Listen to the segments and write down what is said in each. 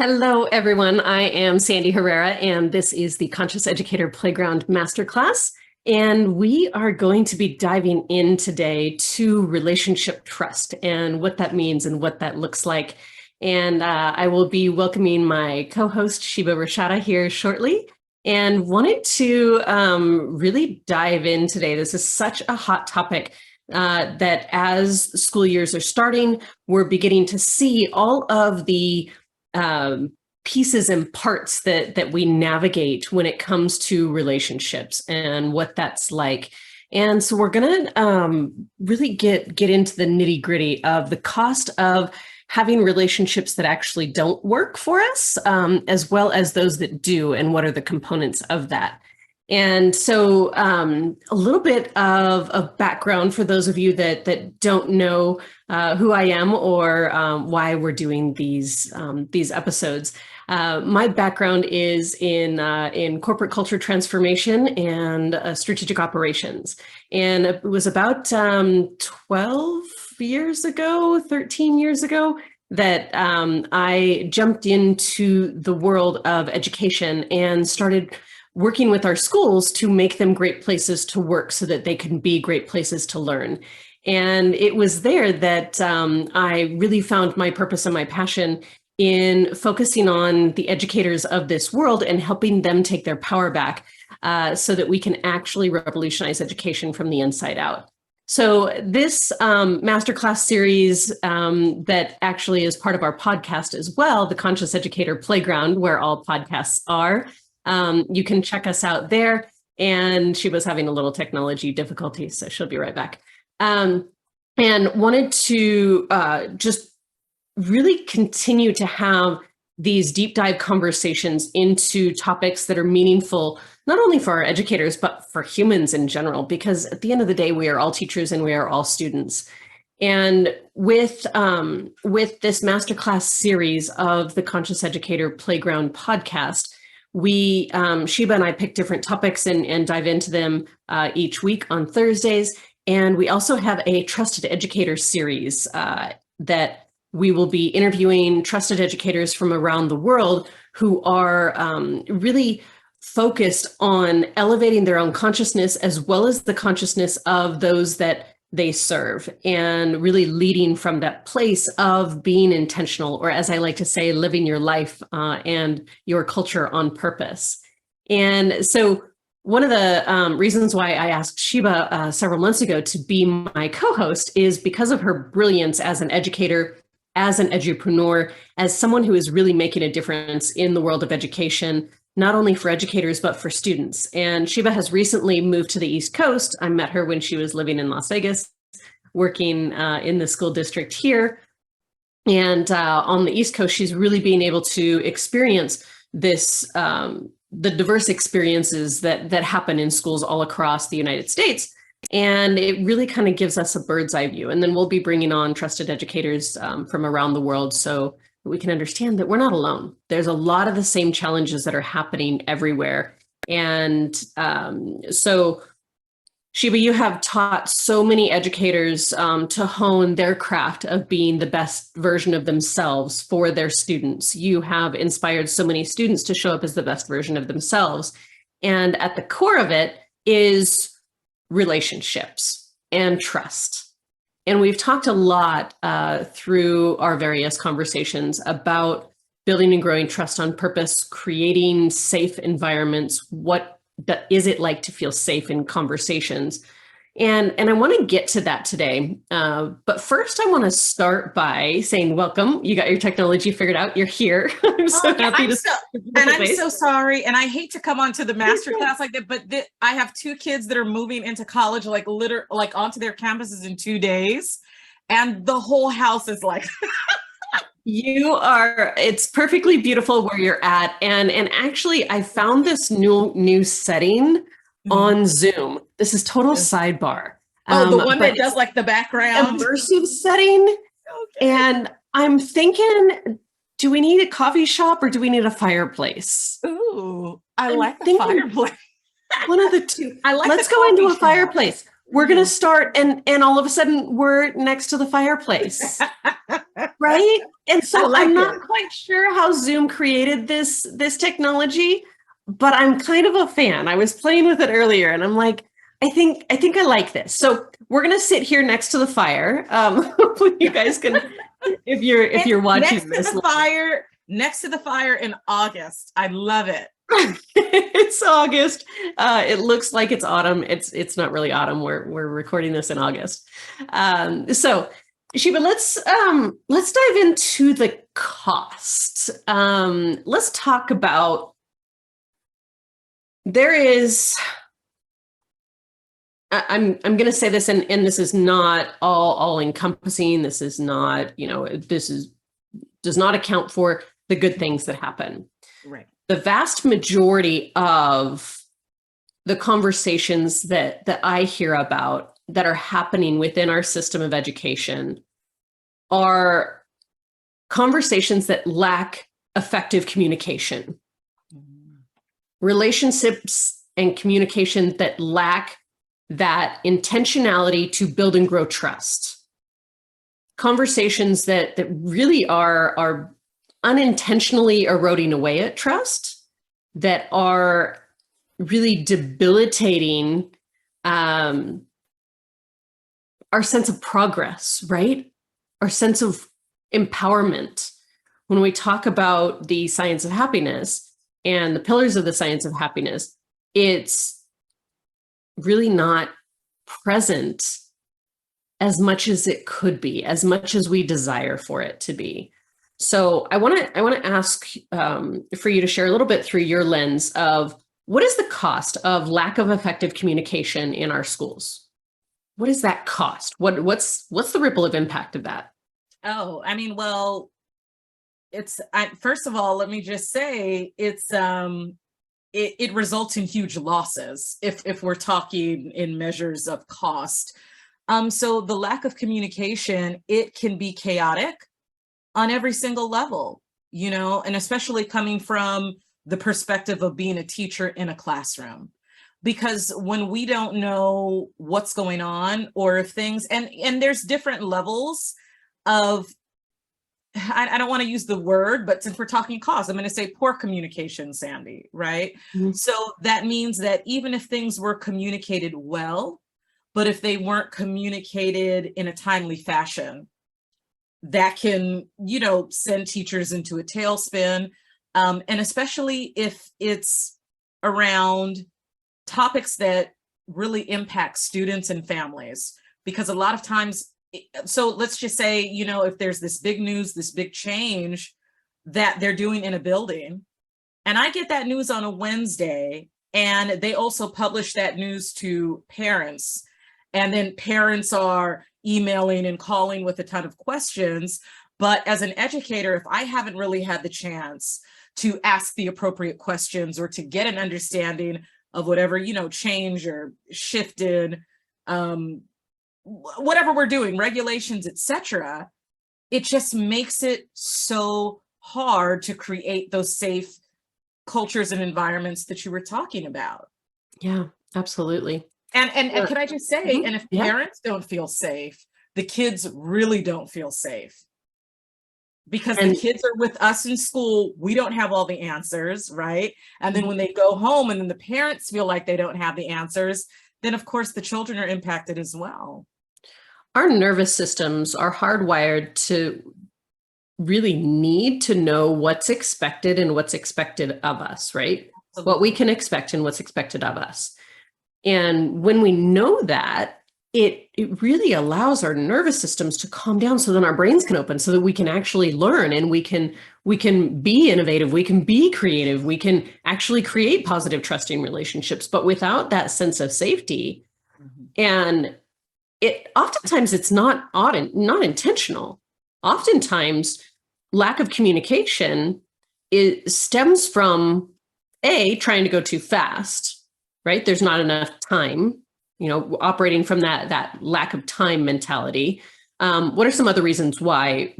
Hello, everyone. I am Sandy Herrera, and this is the Conscious Educator Playground Masterclass. And we are going to be diving in today to relationship trust and what that means and what that looks like. And I will be welcoming my co-host, Shiba Rashada, here shortly. And wanted to really dive in today. This is such a hot topic that as school years are starting, we're beginning to see all of the pieces and parts that we navigate when it comes to relationships and what that's like. And so we're going to really get into the nitty gritty of the cost of having relationships that actually don't work for us, as well as those that do, and what are the components of that. And so a little bit of background for those of you that don't know who I am or why we're doing these episodes. My background is in corporate culture transformation and strategic operations. And it was about 12 years ago, 13 years ago, that I jumped into the world of education and started working with our schools to make them great places to work so that they can be great places to learn. And it was there that I really found my purpose and my passion in focusing on the educators of this world and helping them take their power back so that we can actually revolutionize education from the inside out. So this masterclass series that actually is part of our podcast as well, the Conscious Educator Playground, where all podcasts are, you can check us out there. And she was having a little technology difficulty, so she'll be right back. And wanted to just really continue to have these deep dive conversations into topics that are meaningful, not only for our educators, but for humans in general, because at the end of the day, we are all teachers and we are all students. And with this masterclass series of the Conscious Educator Playground podcast, we, Shiba and I pick different topics and dive into them each week on Thursdays. And we also have a Trusted Educator series that we will be interviewing trusted educators from around the world who are really focused on elevating their own consciousness as well as the consciousness of those that they serve, and really leading from that place of being intentional, or as I like to say, living your life and your culture on purpose. And so one of the reasons why I asked Shiba several months ago to be my co-host is because of her brilliance as an educator, as an edupreneur, as someone who is really making a difference in the world of education, not only for educators, but for students. And Shiba has recently moved to the East Coast. I met her when she was living in Las Vegas, working in the school district here. And on the East Coast, she's really being able to experience this, the diverse experiences that happen in schools all across the United States. And it really kind of gives us a bird's eye view. And then we'll be bringing on trusted educators from around the world so we can understand that we're not alone. There's a lot of the same challenges that are happening everywhere. And so, Shiba, you have taught so many educators to hone their craft of being the best version of themselves for their students. You have inspired so many students to show up as the best version of themselves. And at the core of it is relationships and trust. And we've talked a lot through our various conversations about building and growing trust on purpose, creating safe environments. What is it like to feel safe in conversations? And I want to get to that today. But first, I want to start by saying welcome. You got your technology figured out. You're here. I'm so happy to I'm so sorry. And I hate to come onto the masterclass like that, but I have two kids that are moving into college, like onto their campuses in 2 days. And the whole house is like... It's perfectly beautiful where you're at. And actually, I found this new setting on Zoom. This is total sidebar. Oh, the one that does like the background immersive setting. Okay. And I'm thinking, do we need a coffee shop or do we need a fireplace? Ooh, I like the fireplace. One of the two. Let's go into a fireplace. We're going to start and all of a sudden we're next to the fireplace. Right? And I so I'm like not it. quite sure how Zoom created this technology, but I'm kind of a fan. I was playing with it earlier and I'm like, I think I like this. So we're gonna sit here next to the fire. Hopefully you guys can, if you're watching this. Next to the fire in August. I love it. It's August. It looks like it's autumn. It's not really autumn. We're recording this in August. So Shiva, let's dive into the cost. Let's talk about there is. I'm going to say this, and this is not all encompassing. This is not, does not account for the good things that happen. Right. The vast majority of the conversations that I hear about that are happening within our system of education are conversations that lack effective communication, relationships and communication that lack that intentionality to build and grow trust, conversations that really are unintentionally eroding away at trust, that are really debilitating our sense of progress, right? Our sense of empowerment. When we talk about the science of happiness and the pillars of the science of happiness, it's really not present as much as it could be, as much as we desire for it to be. So I want to ask for you to share a little bit through your lens of what is the cost of lack of effective communication in our schools? What is that cost? What's the ripple of impact of that? Oh, I mean, well, first of all, let me just say it results in huge losses if we're talking in measures of cost. So the lack of communication, it can be chaotic on every single level, and especially coming from the perspective of being a teacher in a classroom. Because when we don't know what's going on, or if things, and there's different levels of, I don't want to use the word, but since we're talking cost, I'm going to say poor communication, Sandy, right? Mhm. So that means that even if things were communicated well, but if they weren't communicated in a timely fashion, that can, send teachers into a tailspin. And especially if it's around topics that really impact students and families, because a lot of times, so let's just say, if there's this big news, this big change that they're doing in a building, and I get that news on a Wednesday, and they also publish that news to parents, and then parents are emailing and calling with a ton of questions. But as an educator, if I haven't really had the chance to ask the appropriate questions or to get an understanding of whatever, change or shifted, whatever we're doing, regulations, etc., it just makes it so hard to create those safe cultures and environments that you were talking about. Yeah, absolutely. And can I just say, and if Yeah. parents don't feel safe, the kids really don't feel safe. Because And the kids are with us in school, we don't have all the answers, right? And then when they go home and then the parents feel like they don't have the answers, then of course the children are impacted as well. our nervous systems are hardwired to really need to know what's expected and what's expected of us, right? What we can expect and what's expected of us. And when we know that, it really allows our nervous systems to calm down so then our brains can open so that we can actually learn and we can be innovative, we can be creative, we can actually create positive, trusting relationships. But without that sense of safety, and oftentimes it's not intentional. Oftentimes, lack of communication stems from trying to go too fast, right? There's not enough time, operating from that lack of time mentality. What are some other reasons why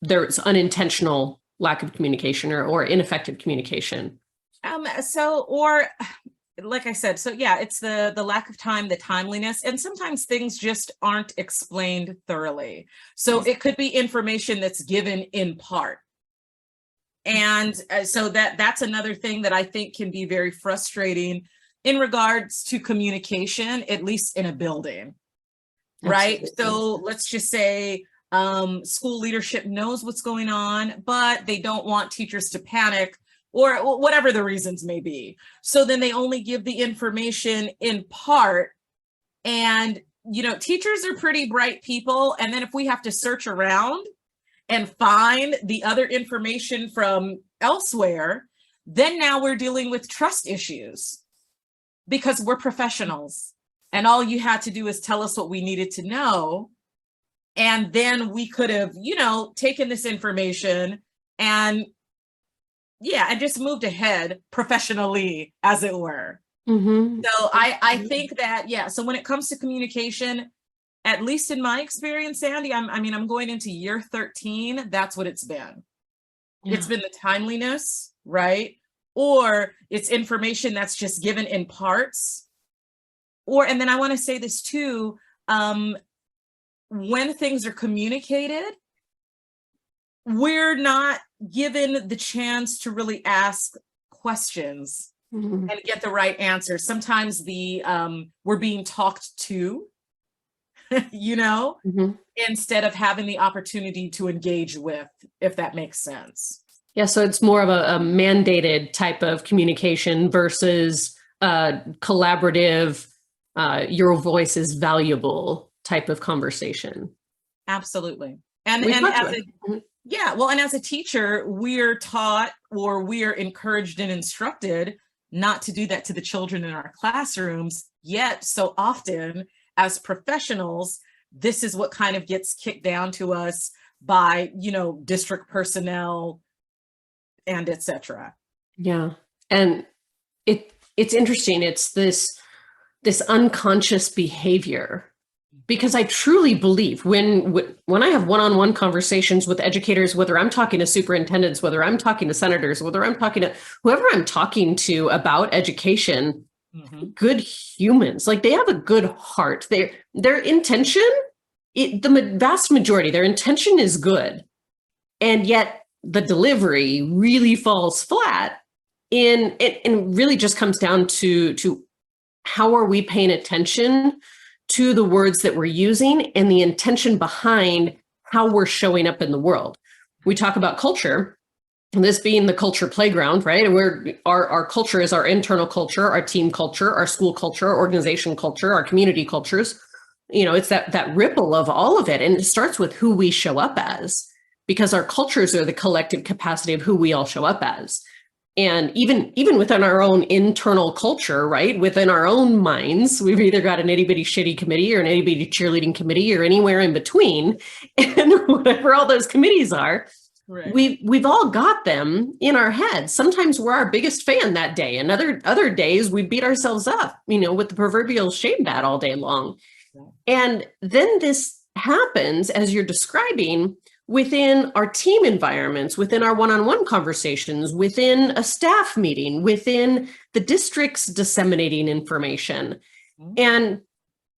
there's unintentional lack of communication or ineffective communication? Or like I said, so yeah, it's the lack of time, the timeliness, and sometimes things just aren't explained thoroughly. So it could be information that's given in part. And so that's another thing that I think can be very frustrating in regards to communication, at least in a building, right? Absolutely. So let's just say school leadership knows what's going on, but they don't want teachers to panic or whatever the reasons may be. So then they only give the information in part. And, teachers are pretty bright people. And then if we have to search around and find the other information from elsewhere, then now we're dealing with trust issues because we're professionals. And all you had to do is tell us what we needed to know. And then we could have, taken this information and just moved ahead professionally, as it were. Mm-hmm. So I think that, so when it comes to communication, at least in my experience, Sandy, I'm going into year 13. That's what it's been. Yeah. It's been the timeliness, right? Or it's information that's just given in parts. And then I want to say this too, when things are communicated, we're not given the chance to really ask questions and get the right answer. Sometimes we're being talked to, instead of having the opportunity to engage with, if that makes sense. Yeah, so it's more of a mandated type of communication versus collaborative, your voice is valuable type of conversation. Absolutely. And as a teacher, we're taught or we are encouraged and instructed not to do that to the children in our classrooms. Yet so often as professionals, this is what kind of gets kicked down to us by, district personnel and etc. Yeah. And it's interesting. It's this unconscious behavior, because I truly believe when I have one-on-one conversations with educators, whether I'm talking to superintendents, whether I'm talking to senators, whether I'm talking to whoever I'm talking to about education, good humans, like they have a good heart. Their intention, the vast majority, their intention is good. And yet the delivery really falls flat. And it really just comes down to how are we paying attention to the words that we're using and the intention behind how we're showing up in the world. We talk about culture, and this being the culture playground, right? And our culture is our internal culture, our team culture, our school culture, our organization culture, our community cultures. It's that ripple of all of it. And it starts with who we show up as, because our cultures are the collective capacity of who we all show up as. And even within our own internal culture, right, within our own minds, we've either got an itty bitty shitty committee or an itty bitty cheerleading committee or anywhere in between, and whatever all those committees are, right. We've all got them in our heads. Sometimes we're our biggest fan that day, and other days we beat ourselves up, with the proverbial shame bat all day long. Yeah. And then this happens, as you're describing, within our team environments, within our one-on-one conversations, within a staff meeting, within the district's disseminating information. And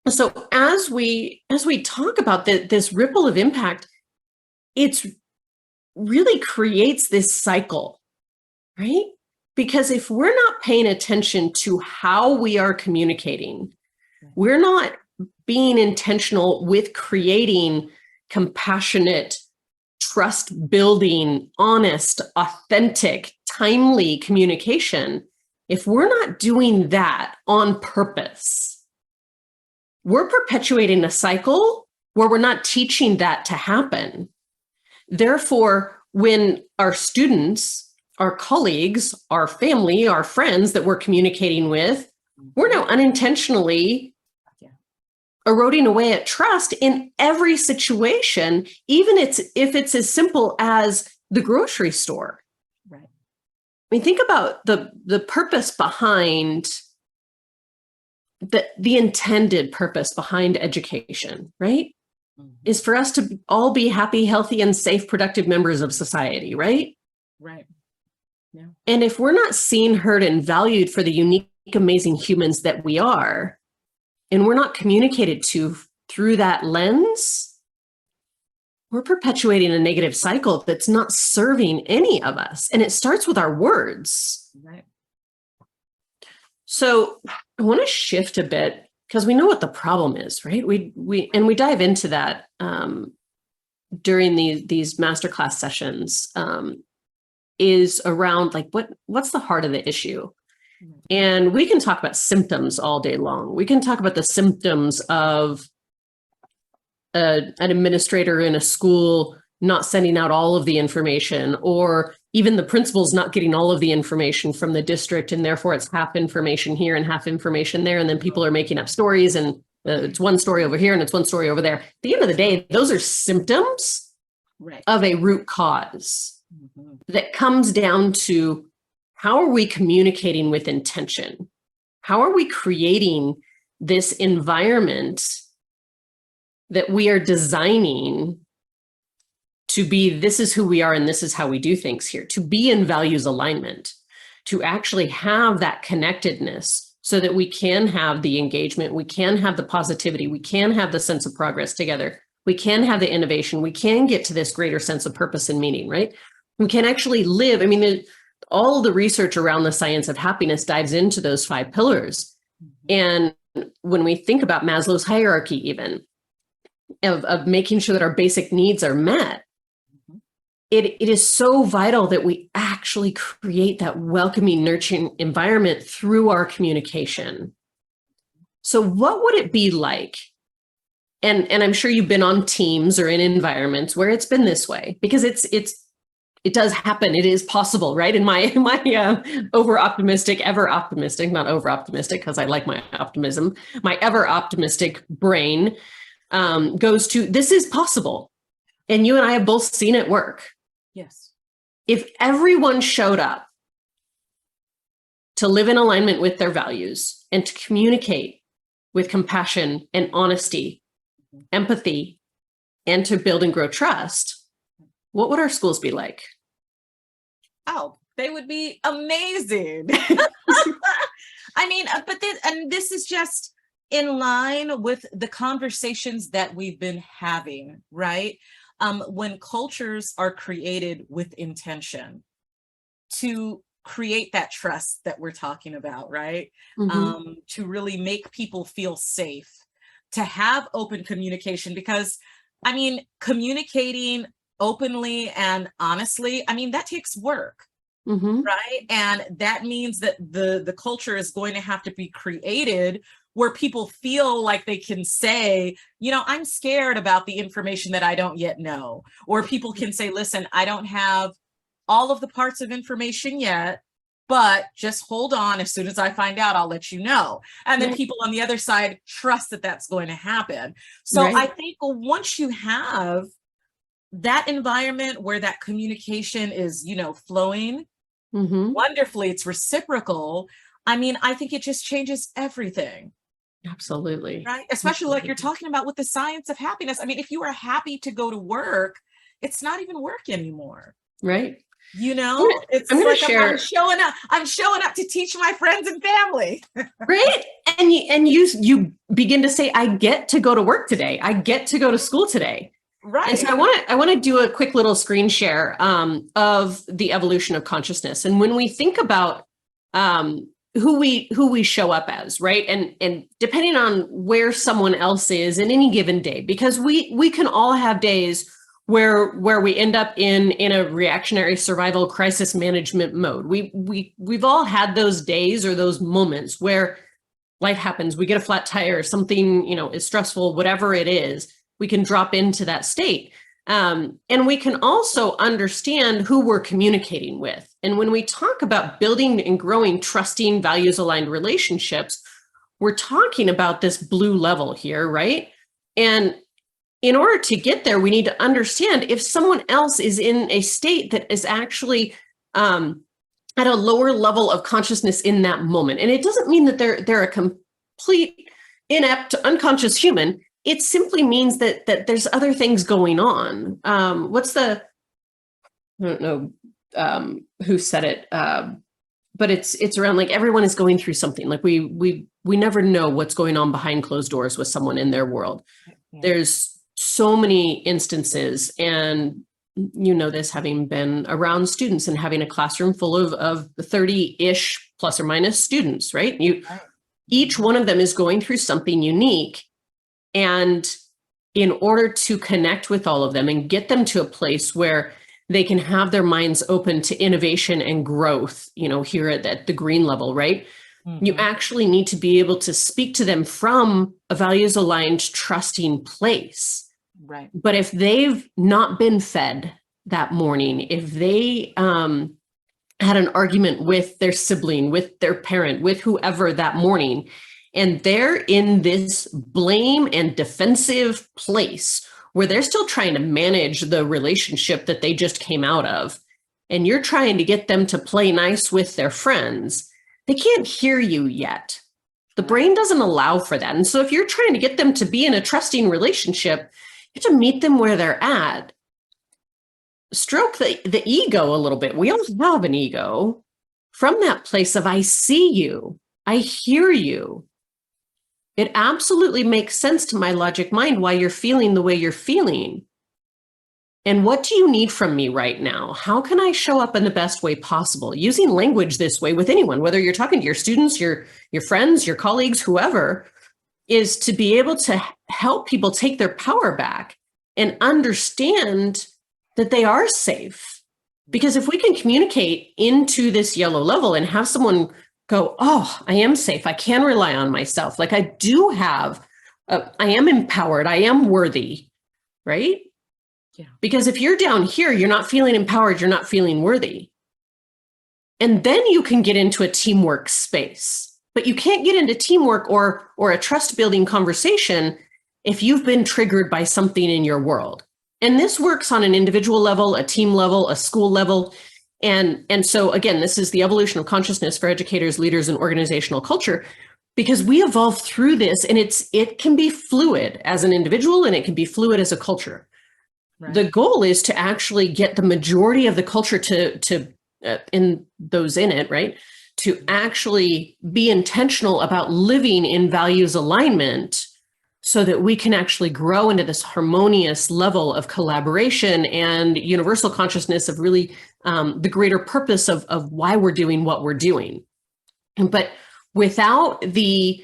so as we talk about this ripple of impact, it's really creates this cycle, right? Because if we're not paying attention to how we are communicating, we're not being intentional with creating compassionate, trust building, honest, authentic, timely communication. If we're not doing that on purpose, we're perpetuating a cycle where we're not teaching that to happen. Therefore, when our students, our colleagues, our family, our friends that we're communicating with, we're now unintentionally eroding away at trust in every situation, even if it's as simple as the grocery store. Right. I mean, think about the purpose behind the intended purpose behind education, right? Is for us to all be happy, healthy, and safe, productive members of society, right? Right. Yeah. And if we're not seen, heard, and valued for the unique amazing humans that we are, and we're not communicated to through that lens, we're perpetuating a negative cycle that's not serving any of us. And it starts with our words. Right. So I want to shift a bit because we know what the problem is, right? We dive into that during these masterclass sessions, is around like what's the heart of the issue. And we can talk about symptoms all day long. We can talk about the symptoms of an administrator in a school not sending out all of the information, or even the principals not getting all of the information from the district, and therefore it's half information here and half information there, and then people are making up stories, and it's one story over here and it's one story over there. At the end of the day, those are symptoms of a root cause that comes down to how are we communicating with intention? How are we creating this environment that we are designing to be, this is who we are and this is how we do things here, to be in values alignment, to actually have that connectedness so that we can have the engagement, we can have the positivity, we can have the sense of progress together, we can have the innovation, we can get to this greater sense of purpose and meaning, right? We can actually live. I mean, all the research around the science of happiness dives into those 5 pillars. And when we think about Maslow's hierarchy, even of making sure that our basic needs are met, it is so vital that we actually create that welcoming, nurturing environment through our communication. So what would it be like? And I'm sure you've been on teams or in environments where it's been this way, because it does happen. It is possible, right? In my over optimistic, ever optimistic, not over optimistic because I like my optimism, my ever optimistic brain goes to, this is possible. And you and I have both seen it work. Yes. If everyone showed up to live in alignment with their values and to communicate with compassion and honesty, empathy, and to build and grow trust, what would our schools be like? Oh, they would be amazing. I mean, but this is just in line with the conversations that we've been having, right? When cultures are created with intention to create that trust that we're talking about, right? To really make people feel safe, to have open communication, because I mean, communicating openly and honestly, I mean, that takes work, right? And that means that the culture is going to have to be created where people feel like they can say, you know, I'm scared about the information that I don't yet know. Or people can say, listen, I don't have all of the parts of information yet, but just hold on. As soon as I find out, I'll let you know. And then people on the other side trust that that's going to happen. So I think once you have that environment where that communication is, you know, flowing wonderfully, it's reciprocal. I mean, I think it just changes everything. Absolutely. Right. Especially like you're talking about with the science of happiness. I mean, if you are happy to go to work, it's not even work anymore. Right. You know, it's like I'm showing up to teach my friends and family. Right. And you begin to say, I get to go to work today. I get to go to school today. Right. And so I want to do a quick little screen share of the evolution of consciousness. And when we think about who we show up as, right? And depending on where someone else is in any given day, because we can all have days where we end up in a reactionary survival crisis management mode. We've all had those days or those moments where life happens, we get a flat tire, something, you know, is stressful, whatever it is, we can drop into that state. And we can also understand who we're communicating with. And when we talk about building and growing trusting, values-aligned relationships, we're talking about this blue level here, right? And in order to get there, we need to understand if someone else is in a state that is actually at a lower level of consciousness in that moment. And it doesn't mean that they're a complete inept, unconscious human. It simply means that there's other things going on. I don't know who said it. but it's around like everyone is going through something. Like we never know what's going on behind closed doors with someone in their world. Yeah. There's so many instances, and you know this, having been around students and having a classroom full of 30-ish plus or minus students, right? Right. Each one of them is going through something unique. And in order to connect with all of them and get them to a place where they can have their minds open to innovation and growth, you know, here at the green level, right? You actually need to be able to speak to them from a values aligned, trusting place. Right. But if they've not been fed that morning, if they had an argument with their sibling, with their parent, with whoever that morning, and they're in this blame and defensive place where they're still trying to manage the relationship that they just came out of, and you're trying to get them to play nice with their friends, they can't hear you yet. The brain doesn't allow for that. And so if you're trying to get them to be in a trusting relationship, you have to meet them where they're at. Stroke the ego a little bit. We all have an ego from that place of, I see you, I hear you. It absolutely makes sense to my logic mind why you're feeling the way you're feeling. And what do you need from me right now? How can I show up in the best way possible? Using language this way with anyone, whether you're talking to your students, your friends, your colleagues, whoever, is to be able to help people take their power back and understand that they are safe. Because if we can communicate into this yellow level and have someone go, oh, I am safe, I can rely on myself, like I do have, I am empowered, I am worthy, right? Yeah. Because if you're down here, you're not feeling empowered, you're not feeling worthy. And then you can get into a teamwork space. But you can't get into teamwork or a trust building conversation if you've been triggered by something in your world. And this works on an individual level, a team level, a school level. And so again, this is the evolution of consciousness for educators, leaders, and organizational culture, because we evolve through this, and it can be fluid as an individual and it can be fluid as a culture. Right. The goal is to actually get the majority of the culture to in those in it, right? To actually be intentional about living in values alignment so that we can actually grow into this harmonious level of collaboration and universal consciousness of really the greater purpose of why we're doing what we're doing. But without the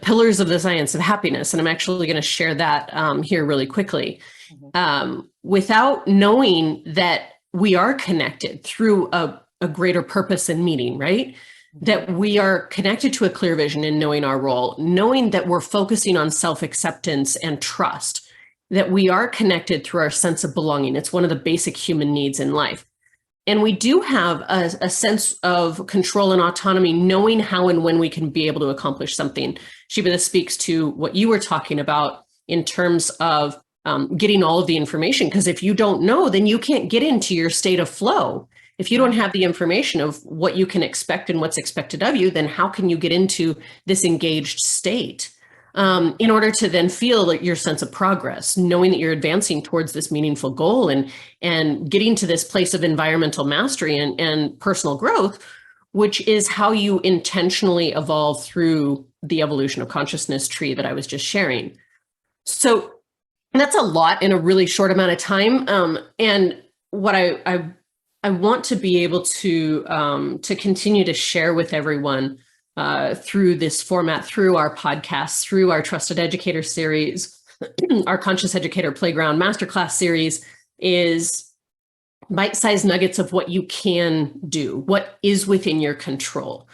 pillars of the science of happiness, and I'm actually going to share that here really quickly, without knowing that we are connected through a greater purpose and meaning, right? That we are connected to a clear vision in knowing our role, knowing that we're focusing on self-acceptance and trust, that we are connected through our sense of belonging. It's one of the basic human needs in life. And we do have a sense of control and autonomy, knowing how and when we can be able to accomplish something. Shiva, this speaks to what you were talking about in terms of getting all of the information, because if you don't know, then you can't get into your state of flow. If you don't have the information of what you can expect and what's expected of you, then how can you get into this engaged state in order to then feel your sense of progress, knowing that you're advancing towards this meaningful goal and getting to this place of environmental mastery and personal growth, which is how you intentionally evolve through the evolution of consciousness tree that I was just sharing. So that's a lot in a really short amount of time. And what I want to be able to continue to share with everyone through this format, through our podcasts, through our Trusted Educator series, our Conscious Educator Playground Masterclass series, is bite-sized nuggets of what you can do, what is within your control.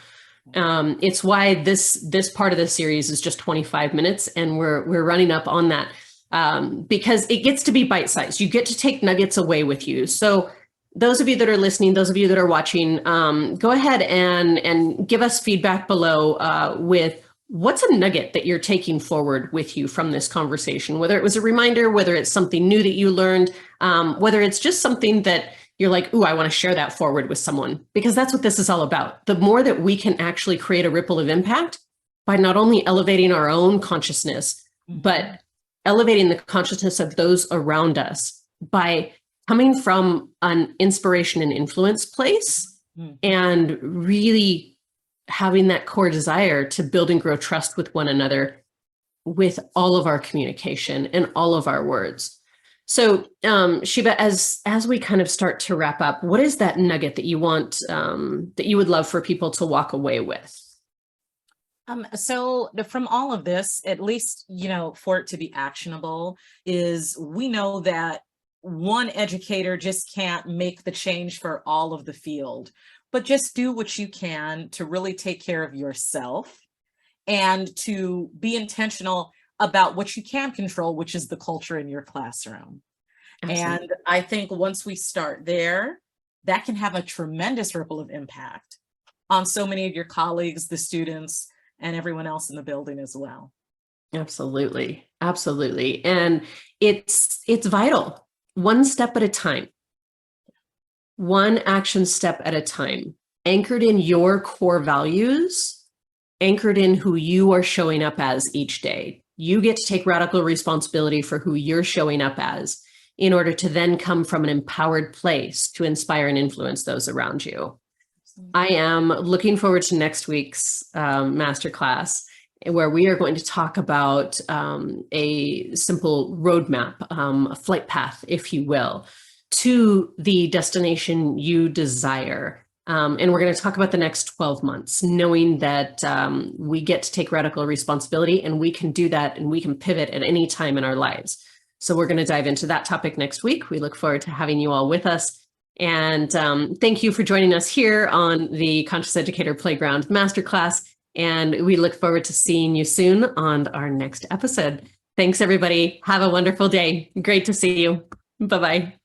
It's why this part of the series is just 25 minutes, and we're running up on that because it gets to be bite-sized. You get to take nuggets away with you. So those of you that are listening, those of you that are watching, go ahead and give us feedback below with what's a nugget that you're taking forward with you from this conversation, whether it was a reminder, whether it's something new that you learned, whether it's just something that you're like, ooh, I want to share that forward with someone, because that's what this is all about. The more that we can actually create a ripple of impact by not only elevating our own consciousness, but elevating the consciousness of those around us by coming from an inspiration and influence place and really having that core desire to build and grow trust with one another with all of our communication and all of our words. So, Shiva, as we kind of start to wrap up, what is that nugget that you want, that you would love for people to walk away with? So from all of this, at least, for it to be actionable, is we know that one educator just can't make the change for all of the field, but just do what you can to really take care of yourself and to be intentional about what you can control, which is the culture in your classroom. Absolutely. And I think once we start there, that can have a tremendous ripple of impact on so many of your colleagues, the students, and everyone else in the building as well. Absolutely. Absolutely. And it's vital. One step at a time. One action step at a time, anchored in your core values, anchored in who you are showing up as each day. You get to take radical responsibility for who you're showing up as in order to then come from an empowered place to inspire and influence those around you. I am looking forward to next week's masterclass, where we are going to talk about a simple roadmap, a flight path, if you will, to the destination you desire. And we're going to talk about the next 12 months, knowing that we get to take radical responsibility, and we can do that, and we can pivot at any time in our lives. So we're going to dive into that topic next week. We look forward to having you all with us. And thank you for joining us here on the Conscious Educator Playground Masterclass. And we look forward to seeing you soon on our next episode. Thanks, everybody. Have a wonderful day. Great to see you. Bye-bye.